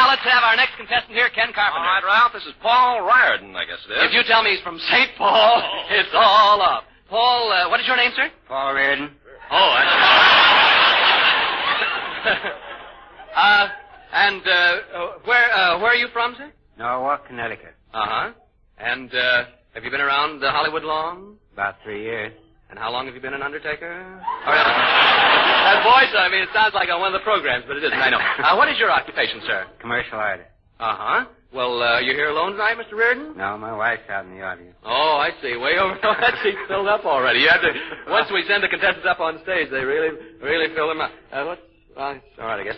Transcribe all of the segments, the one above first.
now let's have our next contestant here, Ken Carpenter. All right, Ralph, this is Paul Riordan, I guess it is. If you tell me he's from St. Paul, it's all up. Paul, what is your name, sir? Paul Riordan. Oh, that's... where are you from, sir? Norwalk, Connecticut. Uh-huh. And, have you been around Hollywood long? About 3 years. And how long have you been an undertaker? That voice, I mean, it sounds like on one of the programs, but it isn't, I know. What is your occupation, sir? Commercial artist. Uh-huh. Well, you're here alone tonight, Mr. Riordan? No, my wife's out in the audience. Oh, I see. Way over. Oh, that seat's filled up already. You have to, once we send the contestants up on stage, they really fill them up. All right, I guess.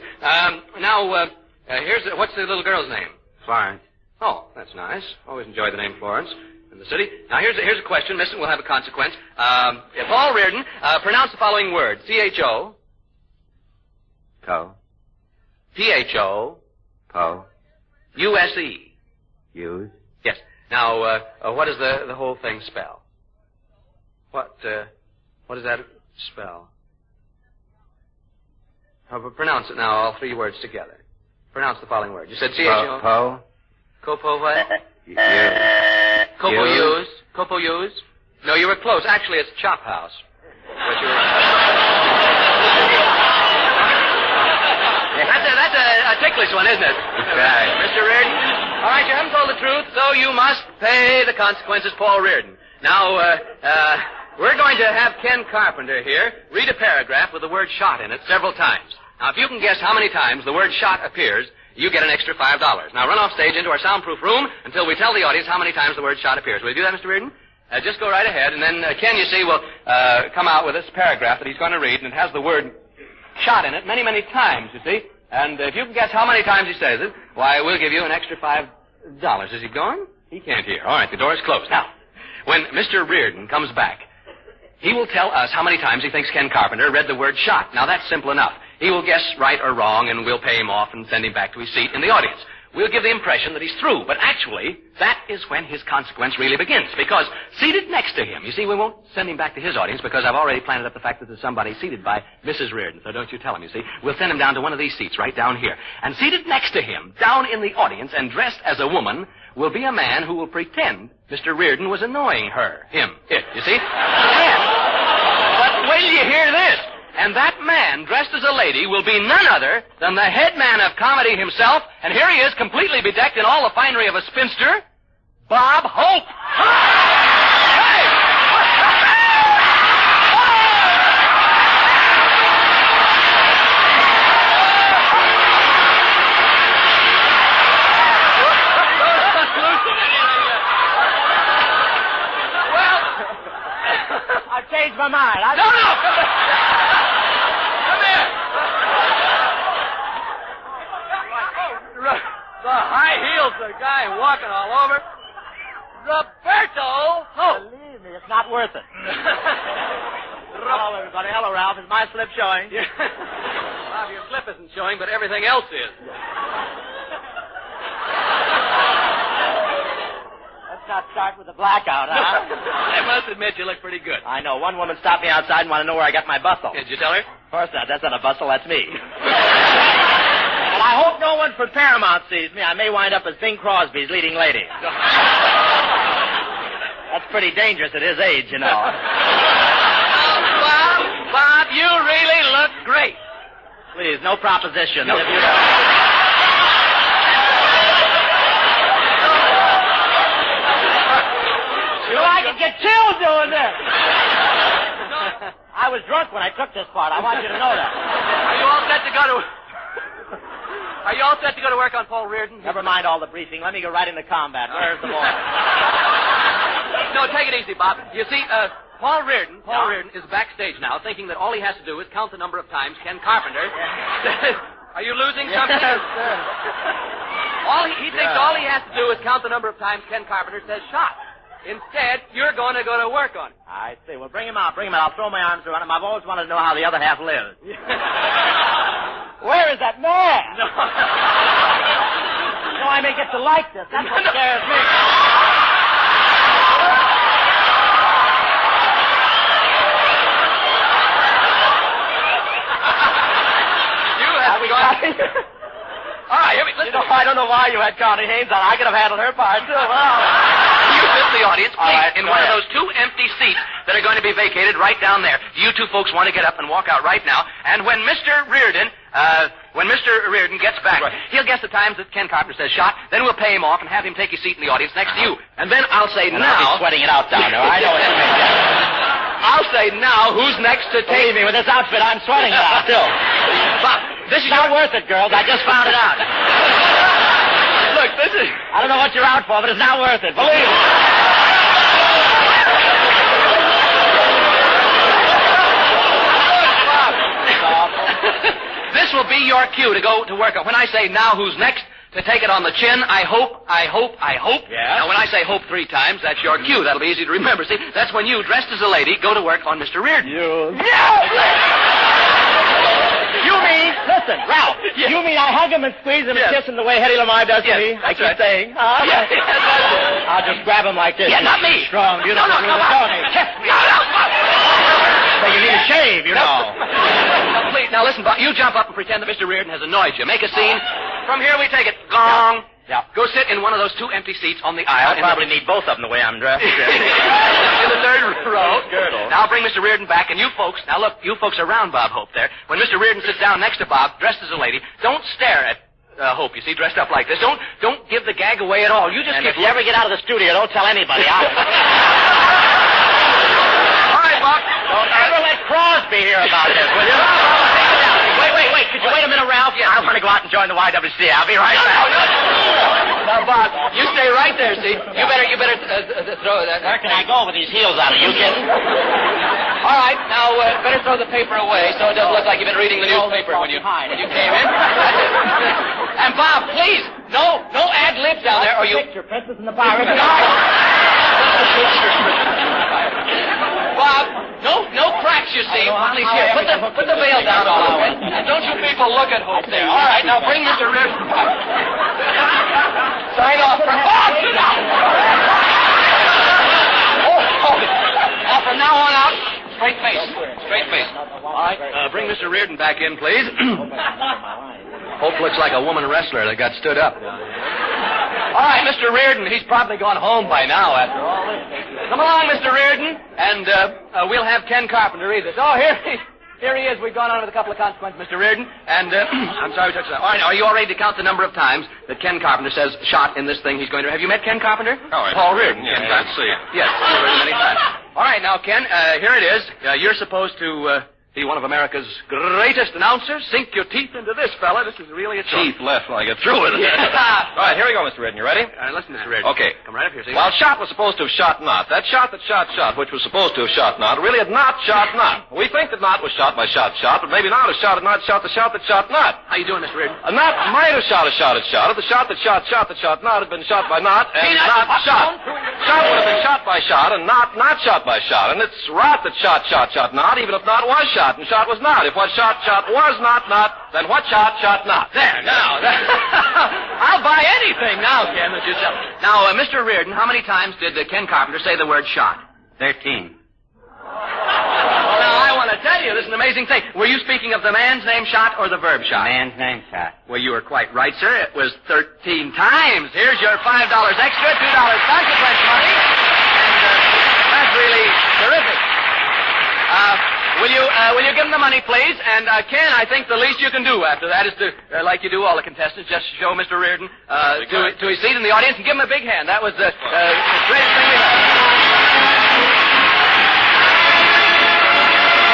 What's the little girl's name? Florence. Oh, that's nice. Always enjoy the name Florence in the city. Now, here's a question. Miss it will have a consequence. Paul Riordan, pronounce the following word. C-H-O. Co. P-H-O. Po. U-S-E. Use. Yes. Now, what does the whole thing spell? What does that spell? Pronounce it now, all three words together. Pronounce the following word. You said C-H-O. Po. Copo what? Use. Copo use. Copo use. No, you were close. Actually, it's Chop House. But you were... That's a ticklish one, isn't it? Right. Mr. Riordan? All right, you haven't told the truth, so you must pay the consequences, Paul Riordan. Now, we're going to have Ken Carpenter here read a paragraph with the word shot in it several times. Now, if you can guess how many times the word shot appears, you get an extra $5. Now, run off stage into our soundproof room until we tell the audience how many times the word shot appears. Will you do that, Mr. Riordan? Just go right ahead, and then Ken, you see, will come out with this paragraph that he's going to read, and it has the word shot in it many, many times, you see. And if you can guess how many times he says it, why, we'll give you an extra $5. Is he gone? He can't hear. All right, the door is closed. Now, when Mr. Riordan comes back, he will tell us how many times he thinks Ken Carpenter read the word shot. Now, that's simple enough. He will guess right or wrong, and we'll pay him off and send him back to his seat in the audience. We'll give the impression that he's through, but actually, that is when his consequence really begins, because seated next to him, you see, we won't send him back to his audience because I've already planted up the fact that there's somebody seated by Mrs. Riordan, so don't you tell him, you see. We'll send him down to one of these seats right down here. And seated next to him, down in the audience and dressed as a woman, will be a man who will pretend Mr. Riordan was annoying her, him, it, you see. But wait till you hear this. And that man, dressed as a lady, will be none other than the head man of comedy himself. And here he is, completely bedecked in all the finery of a spinster, Bob Hope. Hey! Well, I've changed my mind. No! The high heels, the guy walking all over. Roberto Hope. Believe me, it's not worth it. Hello, everybody. Hello, Ralph. Is my slip showing? Yeah. Bob, your slip isn't showing, but everything else is. Let's not start with the blackout, huh? I must admit you look pretty good. I know. One woman stopped me outside and wanted to know where I got my bustle. Did you tell her? Of course not. That's not a bustle. That's me. And I hope no one from Paramount sees me. I may wind up as Bing Crosby's leading lady. That's pretty dangerous at his age, you know. Bob, you really look great. Please, no propositions. No. If you I could get killed doing this. I was drunk when I took this part. I want you to know that. Are you all set to go to... Are you all set to go to work on Paul Riordan? Never mind all the briefing. Let me go right into combat. Where's the boy? No, take it easy, Bob. You see, Paul Riordan is backstage now, thinking that all he has to do is count the number of times Ken Carpenter... Are you losing something? Yes, sir. He thinks all he has to do is count the number of times Ken Carpenter says shot. Instead, you're going to go to work on it. I see. Well, bring him out. Bring him out. I'll throw my arms around him. I've always wanted to know how the other half lives. Where is that man? No. No, I may get to like this. That's what scares me. You have gone... All right, here we listen. I don't know why you had Connie Haines on. I could have handled her part, too. You sit in the audience, please, right, in go one ahead. of those 2 empty seats that are going to be vacated right down there. You 2 folks want to get up and walk out right now. And when Mr. Reardon gets back, he'll guess the times that Ken Carpenter says shot. Then we'll pay him off and have him take his seat in the audience next to you. And then I'll say And now. I'll be sweating it out down there. I know what you mean. I'll say now who's next to take. Believe me, with this outfit, I'm sweating it out, too. Bob, this is It's not worth it, girls. I just found it out. Look, this is. I don't know what you're out for, but it's not worth it. Believe me. This will be your cue to go to work. When I say now who's next to take it on the chin, I hope. Yeah. Now, when I say hope 3 times, that's your cue. That'll be easy to remember. See, that's when you, dressed as a lady, go to work on Mr. Reardon. You mean, listen, Ralph, Yes. you mean I hug him and squeeze him Yes. and kiss him the way Hetty Lamar does Yes, to me? I that's keep right. saying. Huh? Yes, that's it. I'll just grab him like this. Yeah, not me. Strong, beautiful. No, come on. Kiss me. No. So you need a shave, you know. Now, please, now listen, Bob, you jump up and pretend that Mr. Reardon has annoyed you. Make a scene. From here we take it. Gong. Yeah. Go sit in one of those 2 empty seats on the aisle. I'll probably need both of them the way I'm dressed. In the 3rd row. Girdle. Now bring Mr. Reardon back, and you folks, now look, you folks are around Bob Hope there. When Mr. Reardon sits down next to Bob, dressed as a lady, don't stare at Hope, you see, dressed up like this. Don't give the gag away at all. You just And keep if you ever get out of the studio, don't tell anybody. All right, Bob. Don't ever let Crosby hear about this, will you? Wait. Could you wait a minute, Ralph? Yes. I want to go out and join the YWCA. I'll be right back. Now, Bob, you stay right there, see? You better throw that. Where can I go with these heels on? Are you kidding? All right, now, better throw the paper away so it doesn't look like you've been reading the newspaper when you came in. And, Bob, please, no ad-libs down there, or you... Picture, Princess and the Pirates. Bob, no cracks, you see. Please, here, put the veil down a little bit. And don't you people look at Hope there. All right, now bring Mr. Reardon. Sign off. Sit down. Now, from now on out, straight face. All right, bring Mr. Reardon back in, please. Hope looks like a woman wrestler that got stood up. All right, Mr. Reardon, he's probably gone home by now after all this. Come along, Mr. Reardon, and we'll have Ken Carpenter read this. Oh, here he is. We've gone on with a couple of consequences, Mr. Reardon, and I'm sorry we took so long. All right, are you all ready to count the number of times that Ken Carpenter says shot in this thing he's going to... Have you met Ken Carpenter? Oh, I Paul Reardon. Yeah, Ken let's see. Yes, I've heard many times. All right, now, Ken, here it is. You're supposed to be one of America's greatest announcers. Sink your teeth into this, fella. This is really a Teeth left when I get through with it. Yeah. All right, here we go, Mr. Reardon. You ready? All right, listen, Mr. Reardon. Okay. Come right up here, see? While shot was supposed to have shot not, that shot that shot, which was supposed to have shot not, really had not shot not. We think that not was shot by shot, but maybe not has shot had not shot the shot that shot not. How you doing, Mr. Reardon? A not might have shot a shot at shot. If the shot that shot not had been shot by not and not shot. Shot would have been shot by shot and not shot by shot. And it's right that shot not, even if not was shot and shot was not. If what shot was not, then what shot not. There, now. I'll buy anything now, Ken, that you sell. Now, Mr. Reardon, how many times did Ken Carpenter say the word shot? 13. Now, I want to tell you, this is an amazing thing. Were you speaking of the man's name shot or the verb shot? Man's name shot. Well, you were quite right, sir. It was 13 times. Here's your $5 extra, $2 consequence money. And that's really terrific. Will you give him the money, please? And, Ken, I think the least you can do after that is to, like you do all the contestants, just show Mr. Reardon to his seat in the audience and give him a big hand. That was the greatest thing